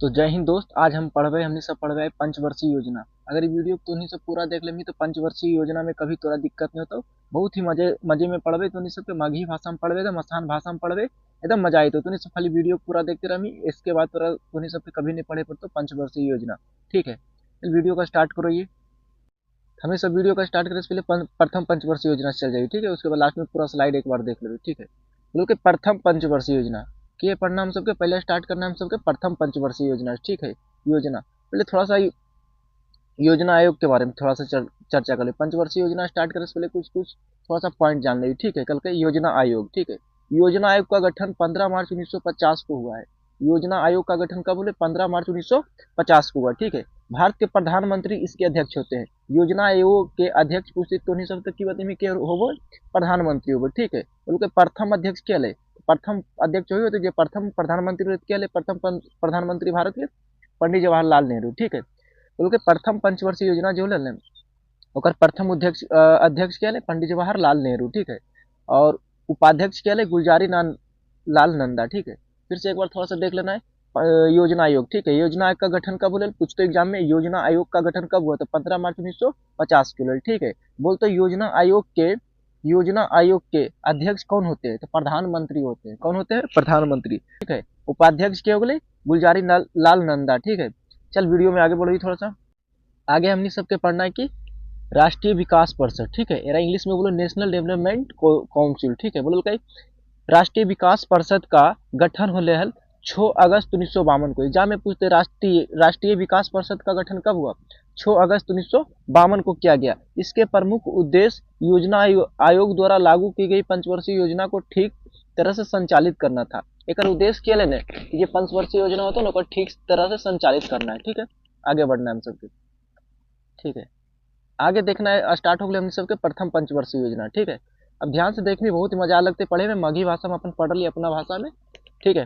तो जय हिंद दोस्त। आज हम पढ़बे हमनी सब पढ़बे पंचवर्षीय योजना। अगर ये वीडियो तोहनी सब पूरा देख लेमी तो पंचवर्षीय योजना में कभी तोरा दिक्कत नहीं होता। बहुत ही मजे मजे में पढ़बे। तोहनी सब के मगही भाषा में पढ़बे, एकदम आसान भाषा में पढ़बे, एकदम मजा आई। तो तोहनी सब खाली वीडियो पूरा देखते रही, इसके बाद तोरा तोहनी सब के कभी नहीं पढ़े पड़तो पंचवर्षीय योजना। ठीक है, चल वीडियो का स्टार्ट करो। ये हमें सब वीडियो का स्टार्ट करने से पहले प्रथम पंचवर्षीय योजना से चल जाइए। ठीक है, उसके बाद लास्ट में पूरा स्लाइड एक बार देख लो। ठीक है, बोलो कि प्रथम पंचवर्षीय योजना कि ये पढ़ना हम सबके पहले स्टार्ट करना हम सबके प्रथम पंचवर्षीय योजना। ठीक है, योजना पहले थोड़ा सा योजना आयोग के बारे में थोड़ा सा चर्चा कर ले। पंचवर्षीय योजना स्टार्ट करने से पहले कुछ कुछ थोड़ा सा पॉइंट जान ले। ठीक है, कल के योजना आयोग। ठीक है, योजना आयोग का गठन 15 मार्च 1950 को हुआ है। योजना आयोग का गठन कब बोले? 15 मार्च 1950 को हुआ। ठीक है, भारत के प्रधानमंत्री इसके अध्यक्ष होते हैं। योजना आयोग के अध्यक्ष पूछते तो नहीं सकते कि बताइए के होबो प्रधानमंत्री होबो। ठीक है, उनके प्रथम अध्यक्ष क्या ले? प्रथम अध्यक्ष वही होते जो प्रथम प्रधानमंत्री क्या ले? प्रथम प्रधानमंत्री भारत के पंडित जवाहरलाल नेहरू। ठीक है, उनके प्रथम पंचवर्षीय योजना जो ले ओकर प्रथम अध्यक्ष क्या ले? पंडित जवाहरलाल नेहरू। ठीक है, और उपाध्यक्ष क्या ले? गुलजारी लाल नंदा। ठीक है, फिर से एक बार थोड़ा सा देख लेना है योजना आयोग। ठीक है, योजना आयोग का गठन कब हुआ? पूछते एग्जाम में योजना आयोग का गठन कब हुआ? तो 15 मार्च 1950 को। ठीक है, बोलते योजना आयोग के अध्यक्ष कौन होते हैं? तो प्रधानमंत्री होते हैं। कौन होते हैं? प्रधानमंत्री। ठीक है, उपाध्यक्ष क्या हो गए? गुलजारी लाल नंदा। ठीक है, चल वीडियो में आगे बढ़ो थोड़ा सा। आगे हमने सबके पढ़ना है कि राष्ट्रीय विकास परिषद। ठीक है, यार इंग्लिश में बोलो नेशनल डेवलपमेंट काउंसिल। ठीक है, बोलो कहीं राष्ट्रीय विकास परिषद का गठन होले हल 6 अगस्त 1952 को। एग्जाम में पूछते राष्ट्रीय विकास परिषद का गठन कब हुआ? 6 अगस्त 1952 को किया गया। इसके प्रमुख उद्देश्य योजना आयोग द्वारा लागू की गई पंचवर्षीय योजना को ठीक तरह से संचालित करना था। एक उद्देश्य क्या लेने कि ये पंचवर्षीय योजना होता है ना, ठीक तरह से संचालित करना है। ठीक है, आगे बढ़ना है हम सबके। ठीक है, आगे देखना है स्टार्ट हो गए हम सबके प्रथम पंचवर्षीय योजना। ठीक है, अब ध्यान से देखनी, बहुत ही मजा लगते पढ़े में। मगही भाषा में अपन पढ़ ली अपना भाषा में। ठीक है,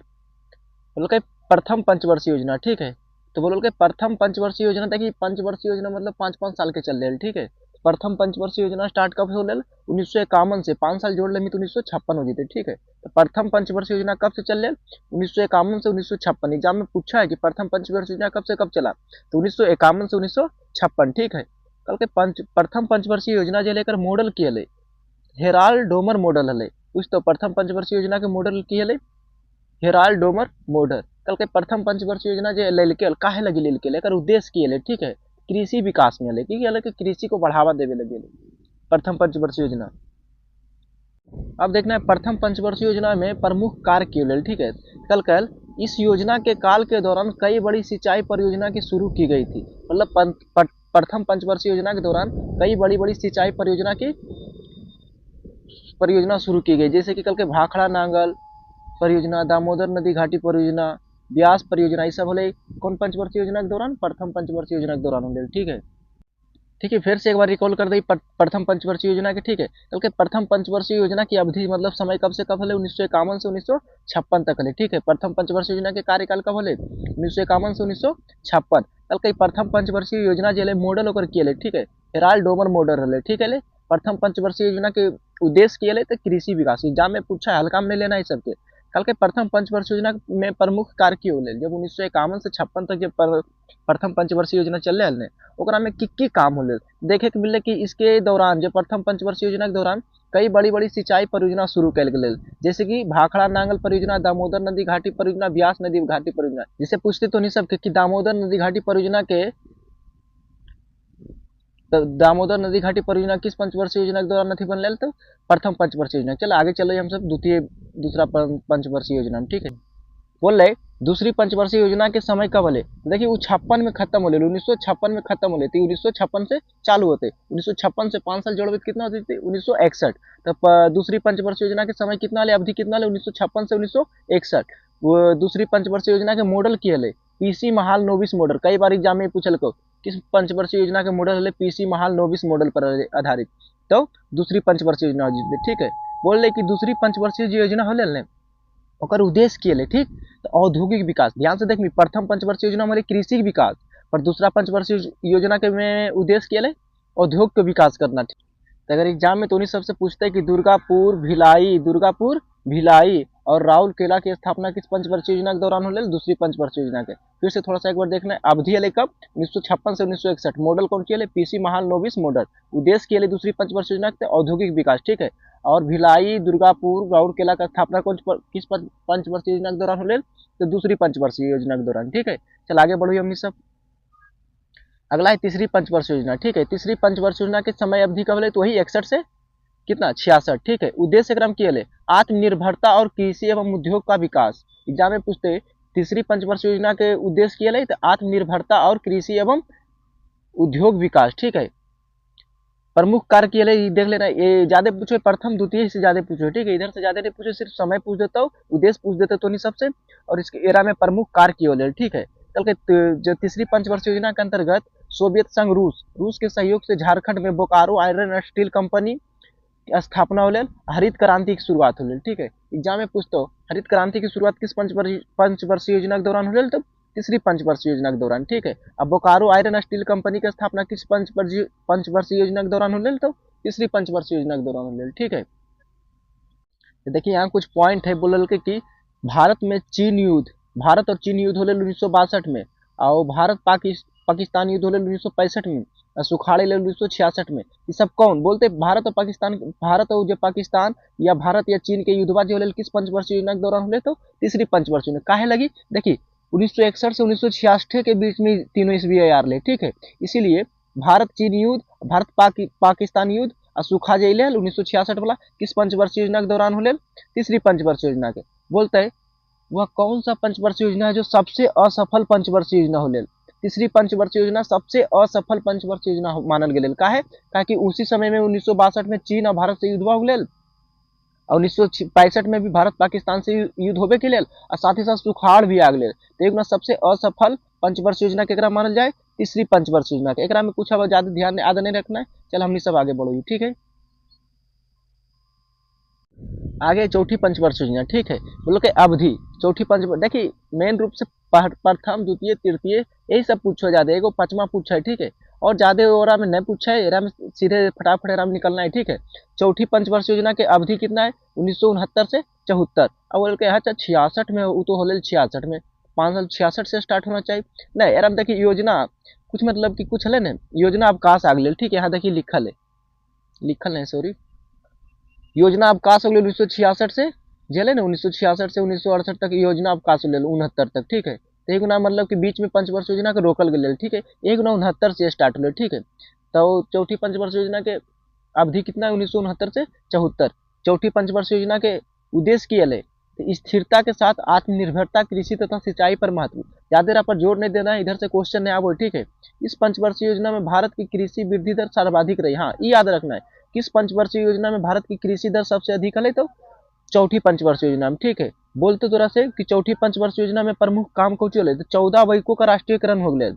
बोलो कि प्रथम पंचवर्षीय योजना। ठीक है, तो बोलो कि प्रथम पंचवर्षीय योजना देखिए, पंचवर्षीय योजना मतलब 5-5 साल के चल रहे। ठीक है, प्रथम पंचवर्षीय योजना स्टार्ट कब हो? 1951 से 5 साल जोड़ लेमी तो 1956 हो जीते। ठीक है, तो प्रथम पंचवर्षीय योजना कब से चल रहे? 1951 से 1956। एग्जाम में पूछा है कि प्रथम पंचवर्षीय योजना कब से कब चला, तो 1951 से 1956। ठीक है, कल के प्रथम पंचवर्षीय योजना जो लेकर मॉडल किए ले हेराल्ड डोमर मॉडल हले। कुछ तो प्रथम पंचवर्षीय योजना के मॉडल किए ले हेराल्ड डोमर मॉडल। कल के प्रथम पंचवर्षीय योजना जो लेके काहे लगी लेके लेकर उद्देश्य किए ले। ठीक है, कृषि विकास में ले कि कृषि को बढ़ावा देवे लगे प्रथम पंचवर्षीय योजना। अब देखना है प्रथम पंचवर्षीय योजना में प्रमुख कार्य किए ले। ठीक है, कल इस योजना के काल के दौरान कई बड़ी सिंचाई परियोजना की शुरू की गई थी। मतलब प्रथम पंचवर्षीय योजना के दौरान कई बड़ी बड़ी सिंचाई परियोजना शुरू की गई, जैसे कि कल के भाखड़ा नांगल परियोजना, दामोदर नदी घाटी परियोजना, ब्यास परियोजना। ये सब होले कौन पंचवर्षीय योजना के दौरान? प्रथम पंचवर्षीय योजना के दौरान होले। ठीक है, ठीक है, फिर से एक बार रिकॉल कर दी प्रथम पंचवर्षीय योजना के। ठीक है, कल के प्रथम पंचवर्षीय योजना की अवधि मतलब समय कब से कब होले? 1951 से 1956 तक होले। ठीक है, प्रथम पंचवर्षीय योजना के कार्यकाल कब होले? 1951 से 1956। कल के प्रथम पंचवर्षीय योजना जो मॉडल होकर किए। ठीक है, हेराल्ड डोमर मॉडल होले। ठीक है, प्रथम पंचवर्षीय योजना के उद्देश्य किए तो कृषि विकास। एग्जाम में पूछा है, हल्का में नहीं लेना है सबके। कल के प्रथम पंचवर्षीय योजना में प्रमुख कार्य की होले जब 1951 से 56 तक जब प्रथम पंचवर्षीय योजना चल रहे ओकरा में की काम होले देखे के मिले कि इसके दौरान जो प्रथम पंचवर्षीय योजना के दौरान कई बड़ी बड़ी सिंचाई परियोजना शुरू कल गए, जैसे कि भाखड़ा नांगल परियोजना, दामोदर नदी घाटी परियोजना, ब्यास नदी घाटी परियोजना। जिसे पूछते तो नहीं सबके कि दामोदर नदी घाटी परियोजना के दामोदर नदी घाटी परियोजना किस पंचवर्षीय योजना के दौरान नहीं बनल? तो प्रथम पंचवर्षीय योजना। चलो आगे चलो हम सब दूसरा पंचवर्षीय योजना में। ठीक है, बोल रहे दूसरी पंचवर्षीय योजना के समय कब होले? देखिए वो 56 में खत्म होले, 1956 में खत्म होले। तो 1956 से चालू होते, 1956 से 5 साल जोड़े कितना होती थी? 1961। तो दूसरी पंचवर्षीय योजना के समय कितना ले, अवधि कितना ले? 1956 से 1961। वो दूसरी पंचवर्षीय योजना के मॉडल किए ले पीसी महाल नोबिस मॉडल। कई बार एग्जाम में पूछल को किस पंचवर्षीय योजना के मॉडल है? पीसी महाल नोबिस मॉडल पर आधारित। तो दूसरी पंचवर्षीय योजना। ठीक है, बोल रहे कि दूसरी पंचवर्षीय योजना होले ओकर उद्देश्य किए ले। ठीक, तो औद्योगिक विकास। ध्यान से देखनी, प्रथम पंचवर्षीय योजना में कृषि विकास, पर दूसरा पंचवर्षीय योजना के में उद्देश्य किए ले उद्योग के विकास करना। ठीक, तो अगर एग्जाम में तो उन्हीं सबसे पूछते हैं कि दुर्गापुर भिलाई और राउरकेला की स्थापना किस पंचवर्षीय योजना के दौरान होले? दूसरी पंचवर्षीय योजना के। फिर से थोड़ा सा एक बार देखना है। अवधि अले कब 1956 से 1961। मॉडल कौन किया पीसी महाल नोबिस मॉडल। उद्देश्य किया दूसरी पंचवर्षीय योजना के औद्योगिक विकास, ठीक है। और भिलाई दुर्गापुर राउरकेला का स्थापना किस पंचवर्षीय योजना के दौरान हो, तो दूसरी पंचवर्षीय योजना के दौरान, ठीक है। चल आगे बढ़ो हमनी सब। अगला है तीसरी पंचवर्षीय योजना, ठीक है। तीसरी पंचवर्षीय योजना के समय अवधि कब है, तो वही 61 से कितना 66, ठीक है। उद्देश्य क्रम किया आत्मनिर्भरता और कृषि एवं उद्योग का विकास। एग्जाम में पूछते तीसरी पंचवर्षीय योजना के उद्देश्य किया तो आत्मनिर्भरता और कृषि एवं उद्योग विकास, ठीक है। प्रमुख कार्य किया देख लेना, ये ज्यादा पूछे प्रथम द्वितीय से ज्यादा पूछो, ठीक है। इधर से ज्यादा नहीं पूछो, सिर्फ समय पूछ देता हूँ, उद्देश्य पूछ देते तो नहीं सबसे, और इसके एरा में प्रमुख कार्य किया, ठीक है। कल के जो तीसरी पंचवर्षीय योजना के अंतर्गत सोवियत संघ रूस के सहयोग से झारखंड में Bokaro iron and steel company स्थापना हो हरित क्रांति की शुरुआत हो, ठीक है। एग्जाम में पूछते हो हरित क्रांति की शुरुआत किस पंचवर्षीय योजना के दौरान हो, तो तीसरी पंचवर्षीय योजना के दौरान, ठीक है। अब Bokaro iron and steel company की स्थापना किस पंचवर्षीय योजना के दौरान हो, तो तीसरी पंचवर्षीय योजना के दौरान हो, ठीक है। देखिए यहाँ कुछ पॉइंट है, बोल के कि भारत में चीन युद्ध, भारत और चीन युद्ध हो 1962 में, और भारत पाकिस्तान युद्ध हो 1965 में, सुखाड़े ले 1966 में। ये सब कौन बोलते भारत और पाकिस्तान, भारत और जो पाकिस्तान या भारत या चीन के युद्धवा जो हो किस पंचवर्षीय योजना के दौरान हो, तो तीसरी पंचवर्षीय योजना। काहे लगी, देखिए 1961 से 1966 के बीच में तीनों ईस्वी आर ले, ठीक है। इसीलिए भारत चीन युद्ध, भारत पाकिस्तान युद्ध और सुखा जेल 1966 वाला किस पंचवर्षीय योजना के दौरान हो, तीसरी पंचवर्षीय योजना के। बोलते है वह कौन सा पंचवर्षीय योजना है जो सबसे असफल पंचवर्षीय योजना हो, तीसरी पंचवर्षीय योजना सबसे असफल पंचवर्षीय योजना मानल गया। काहे कि उसी समय में 1962 में चीन और भारत से युद्ध हो गया, और 1965 में भी भारत पाकिस्तान से युद्ध होबे के लिए, और साथ ही साथ सुखाड़ भी आ गए। तो एक सबसे असफल पंचवर्षीय योजना केकरा मानल जाए, तीसरी पंचवर्षीय योजना के। एकरा में कुछ अब ज्यादा ध्यान याद नहीं रखना है। चल हमनी सब आगे बढ़ो, ठीक है। आगे चौथी पंचवर्षीय योजना, ठीक है। बोलो कि अवधि चौथी पंचवर्ष, देखिए मेन रूप से प्रथम द्वितीय तृतीय यही सब पूछो ज्यादा, एगो पांचवा पूछा है, ठीक है। और ज्यादा ओरा में नहीं पूछा है, एरा में सीधे फटाफट एरा में निकलना है, ठीक है। चौथी पंचवर्षीय योजना के अवधि कितना है, 1969 से 74। अब बोल के अच्छा 66 में, वो तो हो 66 में, 5 साल 66 से स्टार्ट होना चाहिए। नहीं एरा में देखिए योजना कुछ मतलब कि कुछ है ना, योजना अवकाश आ गए, ठीक है। यहाँ देखिए लिखल है सॉरी, योजना अवकाश हो गए 1966 से झेले ना, 1966 से 1968 तक योजना अवकाश हो 69 तक, ठीक है। तो एक गुना मतलब कि बीच में पंचवर्ष योजना के रोकल गए, ठीक है। एक गुना 69 से स्टार्ट हो, ठीक है। तो चौथी पंचवर्ष योजना के अवधि कितना है, 1969 से 74। चौथी पंचवर्ष योजना के उद्देश्य की है तो स्थिरता के साथ आत्मनिर्भरता, कृषि तथा सिंचाई पर महत्व, ज्यादा पर जोर नहीं देना है, इधर से क्वेश्चन नहीं आवो, ठीक है। इस पंचवर्षीय योजना में भारत की कृषि वृद्धि दर सर्वाधिक रही, हाँ ये याद रखना है। किस पंचवर्षीय योजना में भारत की कृषि दर सबसे अधिक है, तो चौथी पंचवर्षीय योजना में, ठीक है। बोलते तोरा से कि चौथी पंचवर्षीय योजना में प्रमुख काम कौन होले, तो 14 बैंकों का राष्ट्रीयकरण हो गया।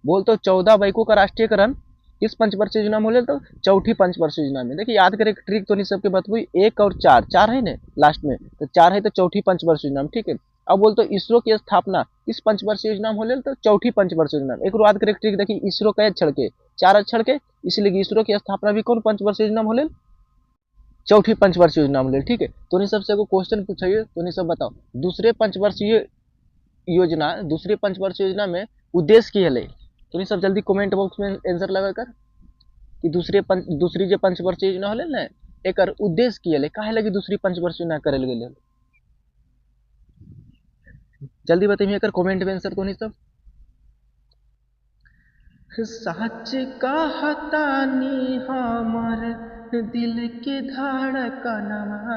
बोलते 14 बैंकों का राष्ट्रीयकरण किस पंचवर्षीय योजना में हो, तो चौथी पंचवर्षीय योजना में। देखिए याद करे ट्रिक तो नहीं सबके बतबू, 1 और 4, 4 है ना लास्ट में, तो 4 है तो चौथी पंचवर्षीय योजना में, ठीक है। अब बोलते इसरो की स्थापना किस पंचवर्षीय योजना में हो, तो चौथी पंचवर्षीय योजना में। एक याद करे ट्रिक, देखिए इसरो का छड़के 4 अक्षर के, इसलिए इसरो की स्थापना भी कौन पंचवर्षीय योजना में हो, चौथी पंचवर्षीय योजना में, ठीक है। तो नहीं सबसे को क्वेश्चन पूछिए, तो नहीं सब बताओ दूसरे पंचवर्षीय योजना, दूसरी पंचवर्षीय योजना में उद्देश्य की है, तो नहीं सब जल्दी कमेंट बॉक्स में आंसर लगाकर कि दूसरी जो पंचवर्षीय योजना होले ना, एक उद्देश्य की है, काहे लगी दूसरी पंचवर्षीय योजना करल गेल, जल्दी बताइए कर कमेंट में आंसर, तो नहीं सब। सच कहतानी हमर दिल के धड़कनवा,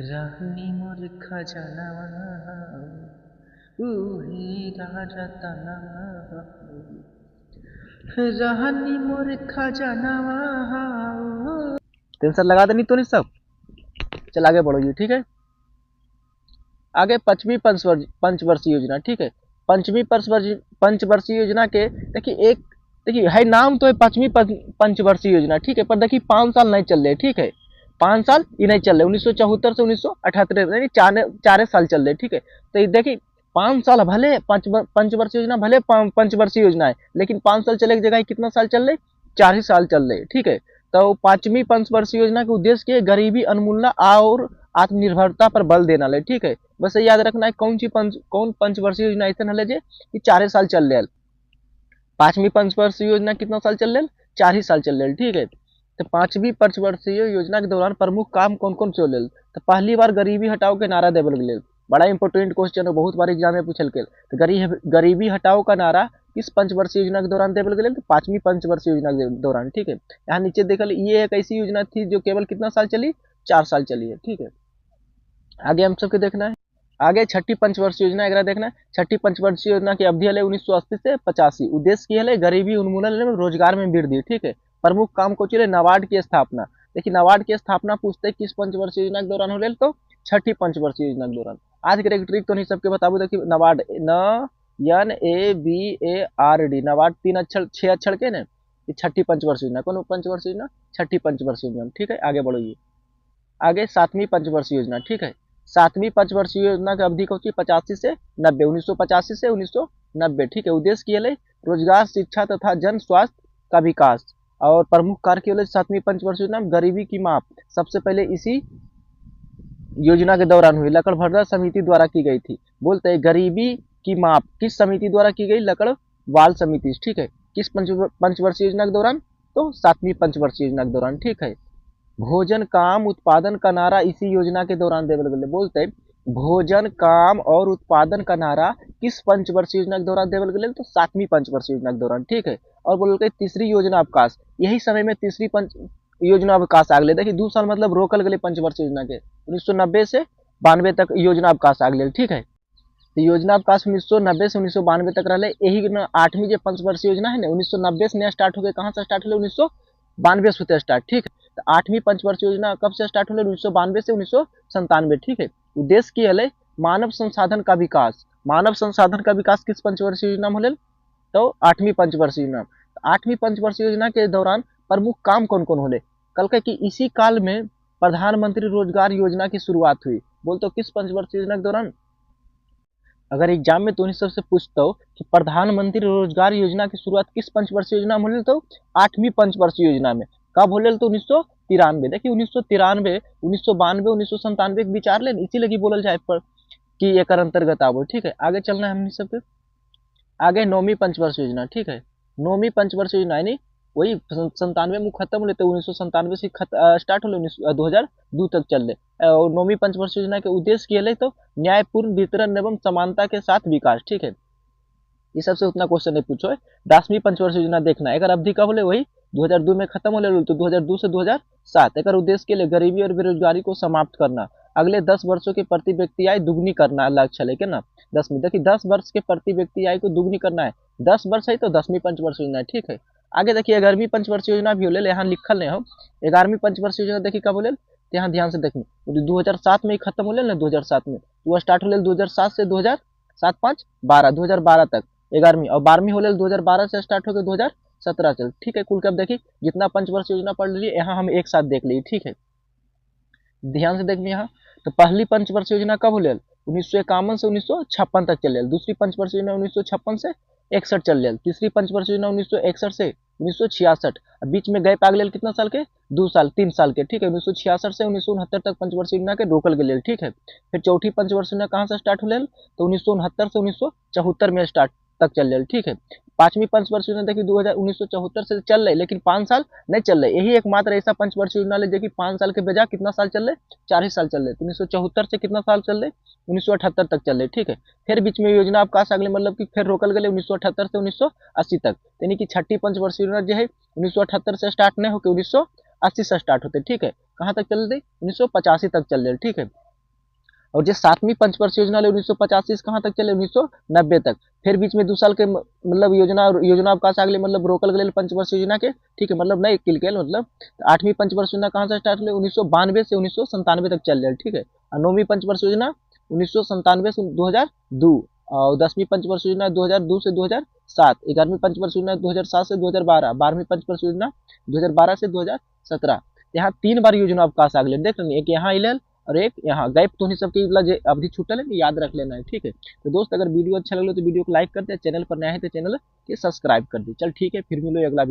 रानी मोर खजनवा, हीरा रतनवा, रानी मोर खजनवा। आंसर लगा देनी तो नहीं सब। चल आगे बढ़ो, ठीक है। आगे पांचवी पंचवर्षीय योजना, ठीक है। पंचमी पंचवर्षीय योजना के देखिए है नाम तो है पांचवी पंचवर्षीय योजना, ठीक है। पर देखिए 5 साल नहीं चल रहे, ठीक है। 5 साल ये नहीं चल रहे, 1974 से 1978 4 साल चल रहे, ठीक है। तो देखिए 5 साल भले पंचवर्षीय योजना भले पंचवर्षीय योजना है, लेकिन 5 साल चले की जगह कितना साल चल रहे, 4 ही साल चल रहे, ठीक है। तो पांचवी पंचवर्षीय योजना के उद्देश्य के गरीबी उन्मूलन और आत्मनिर्भरता पर बल देना ले। ठीक है, बस याद रखना है कौन पंचवर्षीय योजना ऐसे न ले जे कि 4 साल चल रहा। पांचवी पंचवर्षीय योजना कितना साल चल रहा? 4 ही साल चल रहा। ठीक है, तो पांचवी पंचवर्षीय योजना के दौरान प्रमुख काम कौन कौन से होले? तो पहली बार गरीबी हटाओ के नारा देवल गेल, बड़ा इंपॉर्टेंट क्वेश्चन है, बहुत बार एग्जाम में पूछल के। तो गरीबी हटाओ का नारा किस पंचवर्षीय योजना के दौरान देवल गेल? तो पांचवी पंचवर्षीय योजना के दौरान। ठीक है, यहाँ नीचे देखल, ये एक ऐसी योजना थी जो केवल कितना साल चली? 4 साल चली है। ठीक है, आगे हम सबके देखना है। आगे छठी पंचवर्षीय योजना एक देखना है। छठी पंचवर्षीय योजना की अवधि है 1980 से 85। उद्देश्य की है गरीबी उन्मूलन में रोजगार में वृद्धि। ठीक है, प्रमुख काम को चले नाबार्ड की स्थापना। देखिए नाबार्ड की स्थापना पूछते किस पंचवर्षीय योजना के दौरान हो, तो छठी पंचवर्षीय योजना के दौरान। आज के ट्रिक तो नहीं सबके बताबू। देखिए नाबार्ड NABARD, नाबार्ड 6 अक्षर के ना, छठी पंचवर्षीय योजना। कौन पंचवर्षीय योजना? छठी पंचवर्षीय योजना। ठीक है, आगे बढ़ो। ये आगे सातवीं पंचवर्षीय योजना। ठीक है, सातवीं पंचवर्षीय योजना की अवधि होती है 85 से 90, 1985 से 1990। ठीक है, उद्देश्य की है रोजगार, शिक्षा तथा जन स्वास्थ्य का विकास। और प्रमुख कार्य की सातवीं पंचवर्षीय योजना गरीबी की माप सबसे पहले इसी योजना के दौरान हुई, लकड़भद्रा समिति द्वारा की गई थी। बोलते हैं गरीबी की माप किस समिति द्वारा की गई? लकड़वाल समिति। ठीक है, किस पंचवर्षीय योजना के दौरान? तो सातवीं पंचवर्षीय योजना के दौरान। ठीक है, भोजन काम उत्पादन का नारा इसी योजना के दौरान देवल गए। बोलते भोजन काम और उत्पादन का नारा किस पंचवर्षीय योजना के दौरान देवल गए? तो सातवीं पंचवर्षीय योजना के दौरान। ठीक है, और बोलते तीसरी योजना अवकाश, यही समय में तीसरी पंच योजना अवकाश आगले। देखिए 2 साल मतलब रोकल गए पंचवर्षीय योजना के, 1990 से 92 तक योजना अवकाश आगले। ठीक है, तो योजना अवकाश 1990 से 1992 तक रहे। यही 8वीं जो पंचवर्षीय योजना है ना, 1990 से नया स्टार्ट हो गया। कहाँ से स्टार्ट हो? 1992 से होते स्टार्ट। ठीक है, तो 8वीं पंचवर्षीय योजना कब से स्टार्ट हो? 1992 से 1997। ठीक है, उद्देश्य की है मानव संसाधन का विकास। मानव संसाधन का विकास किस पंचवर्षीय योजना में? तो 8वीं पंचवर्षीय योजना। 8वीं पंचवर्षीय योजना के दौरान प्रमुख काम कौन कौन होले? कल के कि इसी काल में प्रधानमंत्री रोजगार योजना की शुरुआत हुई। बोलते किस पंचवर्षीय योजना के दौरान? अगर एग्जाम में तो उन्हीं सबसे पूछता हो कि प्रधानमंत्री रोजगार योजना की शुरुआत किस पंचवर्षीय योजना में? तो 8वीं पंचवर्षीय योजना में। कब हो? तो 1993। देखिए 1993, 1992, 1997 के विचार ले, इसीलिए बोलल जाए पर कि एक अंतर्गत आवो। ठीक है, आगे चलना है हमने सबके। आगे 9वीं पंचवर्षीय योजना। ठीक है, 9वीं पंचवर्षीय योजना यानी वही 97 में खत्म हो लेते, 1997 से स्टार्ट हो 2002 तक चल रहे। और 9वीं पंचवर्षीय योजना के उद्देश्य किए तो न्यायपूर्ण वितरण एवं समानता के साथ विकास। ठीक है, ये सबसे उतना क्वेश्चन नहीं पूछो है। 10वीं पंचवर्षीय योजना देखना है, अगर अवधि कब हो वही 2002 में खत्म हो तो 2002 से 2007। एक उद्देश्य के लिए गरीबी और बेरोजगारी को समाप्त करना, अगले 10 वर्षों के प्रति व्यक्ति आय दुगनी करना लक्ष्य है ना। 10वीं देखिए 10 वर्ष के प्रति व्यक्ति आय को दुगनी करना है। 10 वर्ष है तो 10वीं पंचवर्षीय योजना। ठीक है, आगे देखिए 11वीं पंचवर्षीय योजना भी हो, यहाँ लिखल नहीं हो। 11वीं पंचवर्षीय योजना देखिए कब हो, यहाँ ध्यान से देखिए 2007 में ही खत्म हो ना। 2007 में वो स्टार्ट हो 2007 से 2007, 5, 12, 2012 तक 11वीं। और 12वीं हो 2012 से स्टार्ट हो गए 2017 चल। ठीक है, कुल कब देखिए जितना पंचवर्षीय योजना पढ़ लीजिए, यहाँ हम एक साथ देख लीजिए। ठीक है, ध्यान से देखिए यहाँ। तो पहली पंचवर्षीय योजना कब हो? 1951 से 1956 तक चल। दूसरी पंचवर्षीय योजना 1956 से 61 चल। तीसरी पंचवर्षीय योजना 1961 से 1966। बीच में गैप आ गए कितना साल के? 2 साल, 3 साल के। ठीक है, 1966 से 1969 तक पंचवर्षीय योजना के रोकल गए। ठीक है, फिर चौथी पंचवर्षीय योजना कहाँ से स्टार्ट हो? तो 1969 से 1974 में स्टार्ट तक चल रही। ठीक है, 5वीं पंचवर्षीय योजना देखिए 1974 से चल रही, लेकिन 5 साल नहीं चल रही। यही एकमात्र ऐसा पंचवर्षीय योजना है देखिए 5 साल के बजाय कितना साल चल रहे? 4 ही साल चल रहे। 1974 से कितना साल चल रहे? 1978 तक चल रहे। ठीक है, फिर बीच में योजना अवकाश अगले मतलब कि फिर रोकल गए 1978 से 1980 तक। यानी कि छठी पंचवर्षीय योजना जो है 1978 से स्टार्ट नहीं होकर 1980 से स्टार्ट होते। ठीक है, कहाँ तक चल रही? 1985 तक चल रहे। ठीक है, और जो 7वीं पंचवर्षीय योजना 1985 से कहाँ तक चले? 1990 तक। फिर बीच में 2 साल के मतलब योजना अवकाश आगले मतलब रोकल गए पंचवर्षीय योजना के। ठीक है, मतलब नहीं किल के मतलब 8वीं पंचवर्षीय योजना कहाँ से स्टार्ट हुई? 1992 से 1997 तक चल रहे। ठीक है, और 9वीं पंचवर्षीय योजना 1997 से 2002। और 10वीं पंचवर्षीय योजना 2002 से 2007। 11वीं पंचवर्षीय योजना 2007 से 2012। 12वीं पंचवर्षीय योजना 2012 से 2017। यहाँ 3 बार योजना अवकाश आगले देख लेंगे, एक यहाँ इलेल और एक यहाँ गैप तो नहीं सबकी अवधि छूटल है, याद रख लेना है। ठीक है, तो दोस्त अगर वीडियो अच्छा लगे तो वीडियो को लाइक कर दे, चैनल पर नया है तो चैनल के सब्सक्राइब कर दे। चल ठीक है, फिर मिलो अगला वीडियो।